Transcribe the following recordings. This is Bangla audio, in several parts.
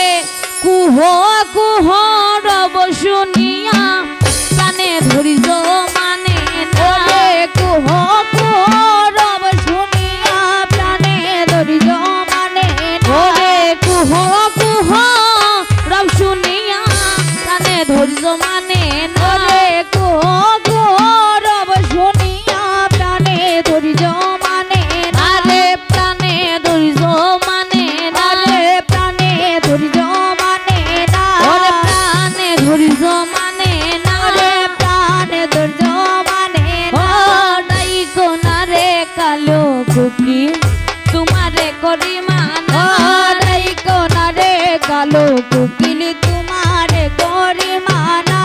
ওরে কুহ কুহ রব শুনিয়া প্রাণে ধৈর্য মানে না ওরে কুহ কুহ রব শুনিয়া প্রাণে ধৈর্য মানে না ওরে কুহ কুহ রব শুনিয়া প্রাণে ধৈর্য মানে না ওরে কুহ কুহ রব শুনিয়া প্রাণে ধৈর্য মানে না আরে প্রাণে ধৈর্য মানে না আরে প্রাণে ধৈর্য মানে না ওরে প্রাণে ধৈর্য মানে না আরে প্রাণে ধৈর্য মানে ও না নাই কোনারে কালো কুকি তোমারে করি মানা ওরাই কোনারে কালো কুকিল তোমারে করি মানা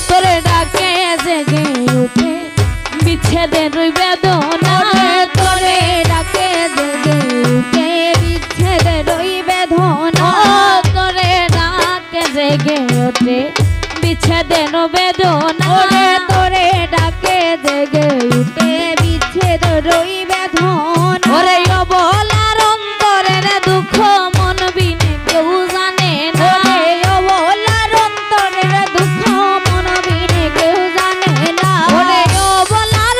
তোরে ডাকে জেগে উঠে বিচ্ছেদের বেদনা ওরে তোরে ডাকে জেগে উঠে বিচ্ছেদের ওই বেদনা ও তোরে ডাকে জেগে ওঠে বিচ্ছেদের বেদনা ওরে তোরে ডাকে জেগে উঠে বিচ্ছেদের ওই বেদনা ওরে অবলার অন্তরের দুঃখ মন বিনে কেউ জানে না ওরে অবলার অন্তরের দুঃখ মন বিনে কেউ জানে না ওরে অবলার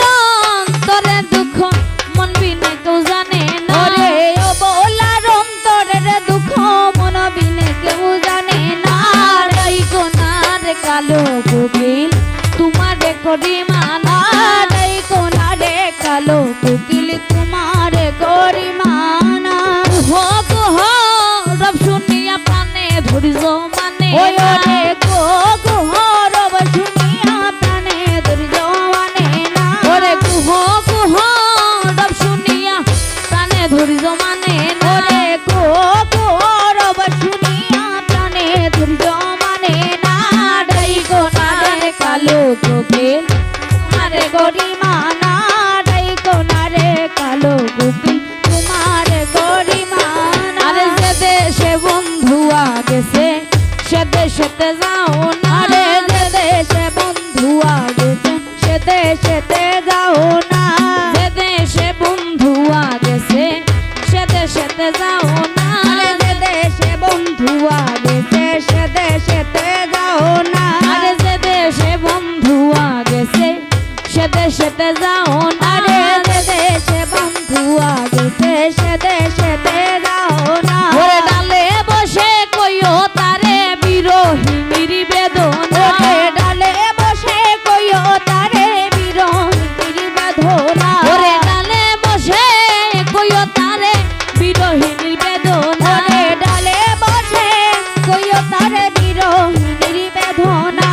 অন্তরের দুঃখ মন বিনে কেউ জানে না ওরে অবলার অন্তরের দুঃখ মন বিনে কেউ জানে না এই কোনার কালো কোকিল তোমারে করি মানা এই কোনারে কালো কুকিল তোমারে করি মানা কুহ কুহ রব শুনিয়া প্রাণে ধৈর্য মানে ওই না। ওরে গো গুহ রব শুনিয়া প্রাণে ধৈর্য মানে না ওরে কুহ কুহ রব শুনিয়া প্রাণে ধৈর্য মানে না ওরে গো গুহ রব শুনিয়া প্রাণে ধৈর্য মানে না এই কোনার কালো কোকিল তোমারে করি মানা এই কোনারে কালো কুকিল তোমারে করি মানা আরে যে দেশে বন্ধুয়া গেছে সে দেশেতে যাও না আরে যে দেশে বন্ধু আগেছে সে দেশেতে যাও না যে দেশে বন্ধুয়া গেছে সে দেশেতে যাও না আরে যে দেশে বন্ধু আগেছে সে দেশেতে যাও না আরে যে দেশে বন্ধুয়া গেছে সে দেশেতে যাও না আরে যে দেশে বন্ধু আগেছে সে দেশেতে যাও না ওরে ডালে বসে কইও তারে বিরোহিনীর বেদনা ওরে ডালে বসে কইও তারে বিরহিনীর বেদনা ওরে ডালে বসে কইও তারে বিরোহিনীর বেদনা ওরে ডালে বসে কইও তারে বিরহিনীর বেদনা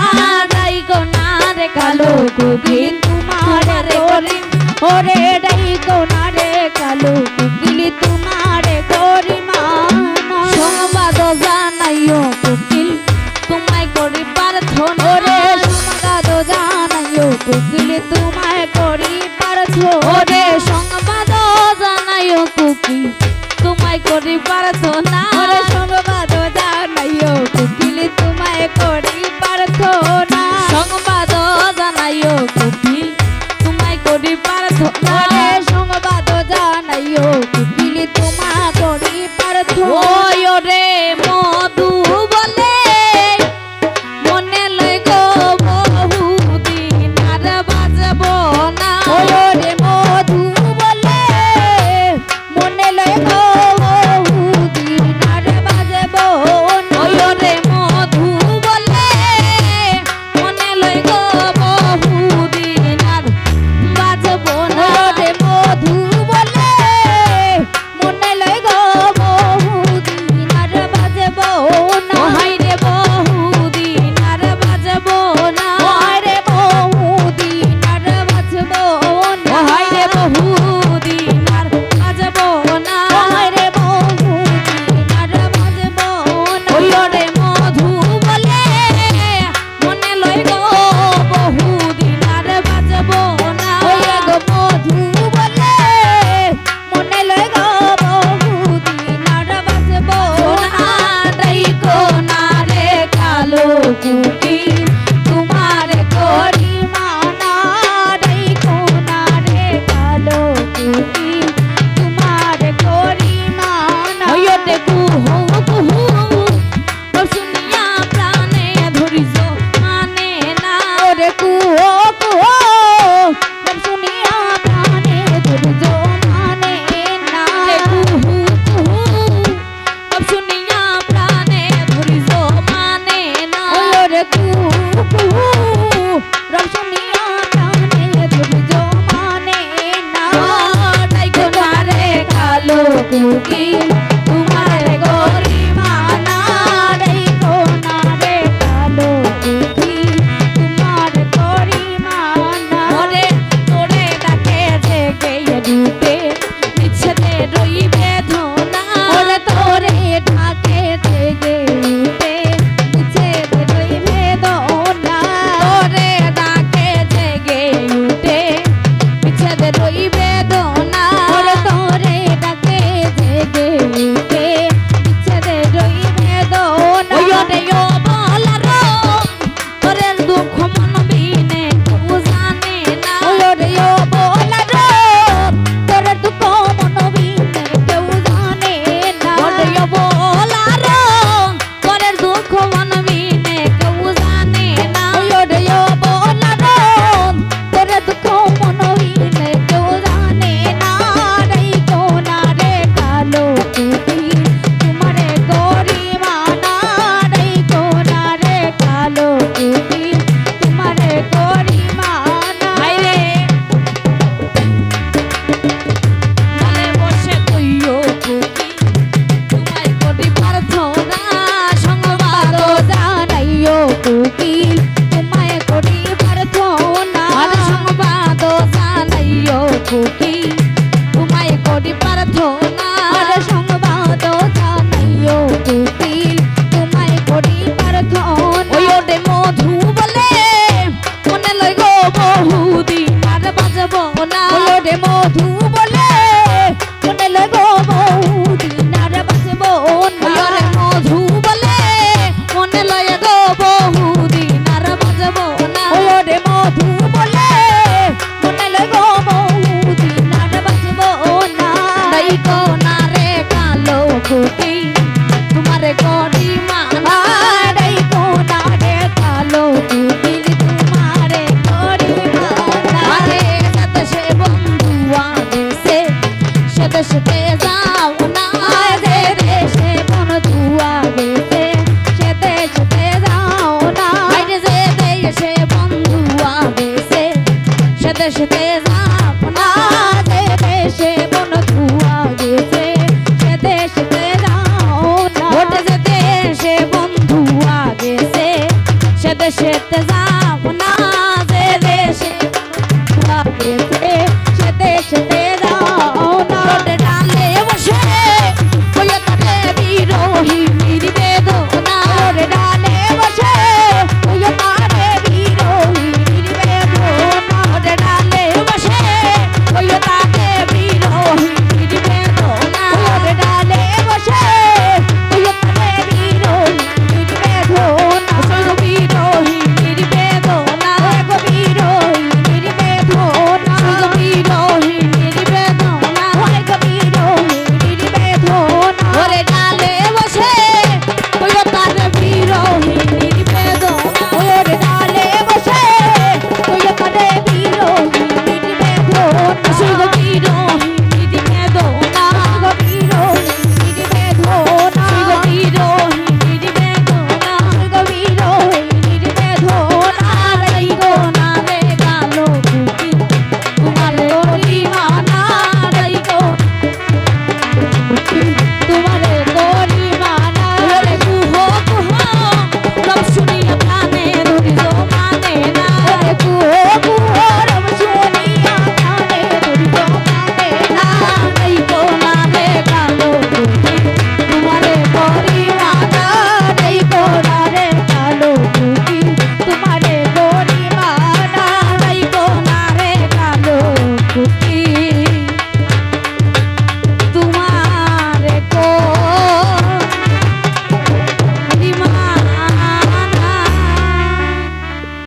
নাই কোনারে কালো কুকিল তোমারে করি ওরে ডাই কোনারে কালো কুকিল তোমারে করি মানা সংবাদ জানাইও কোকিল তোমায় করি প্রার্থনা ওরে সংবাদ জানাইও কুকিল তোমায় করি পারছো ওরে সংবাদ জানাইও কোকিল তোমায় করি প্রার্থনা ওরে সংবাদ জানাইও কুকিল তোমায় করি পারছো না সংবাদ জানাইও কোকিল তোমায় করি প্রার্থনা ওরে ও বলার তোরে দুঃখ মন বিনে কেউ জানে না ওরে ও বলার তোর দুঃখ মন বিনে কেউ জানে না ওরে ও বলার তোরে দুঃখ মন বিনে কেউ জানে না ওরে ও বলার তোর দুঃখ মন বিনে কেউ জানে না রে কোনা রে কালো কুটি তোমারে গরিমানা রে কোনা রে কালো কুটি তোমারে গরিমানা হায়রে মনে বসে কইও কুকি তোমায় কোটি প্রার্থনা সংবাদ জানাইও কুকিল তোমায় করি প্রার্থনা আর সংবাদ জানাইও কুকি তোমায় কোটি প্রার্থনা আর সংবাদ জানাইও কুকিল তোমায় করি প্রার্থনা ওই ওটে মধু বলে মনে লই গো বহুদিন আর বাজব না ওরে মধু